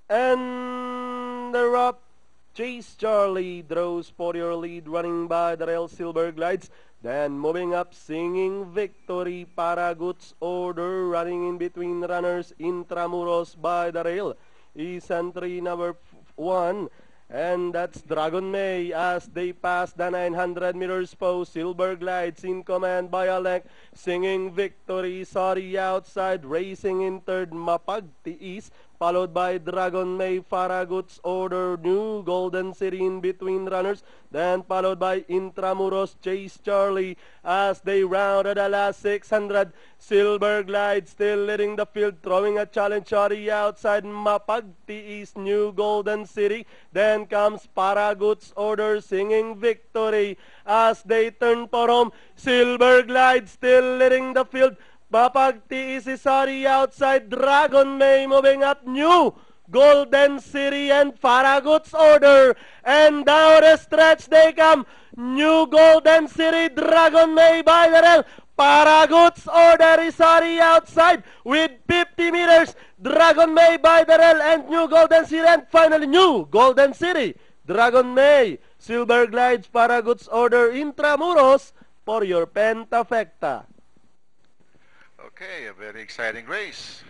And the Rock Chase Charlie draws for your lead, running by the rail. Silver Glides. Then moving up, Singing Victory. Paraguts Order running in between runners. Intramuros by the rail is entry number 1. And that's Dragon May as they pass the 900 meters post. Silver Glides in command by a length. Singing Victory, sorry outside. Racing in third, Mapagtiis. Followed by Dragon May, Faragut's Order, New Golden City in between runners. Then followed by Intramuros, Chase Charlie as they rounded the last 600. Silver Glide still leading the field, throwing a challenge. Sorry outside, Mapagtiis, New Golden City. Then comes Faragut's Order, Singing Victory as they turn for home. Silver Glide still leading the field. Mapagtiis is sorry outside. Dragon May moving up. New Golden City and Faragut's Order. And down the stretch they come. New Golden City, Dragon May by the rail. Faragut's Order is sorry outside with 50 meters. Dragon May by the rail and New Golden City. And finally New Golden City, Dragon May. Silver Glides, Faragut's Order, Intramuros for your Pentafecta. Okay, a very exciting race.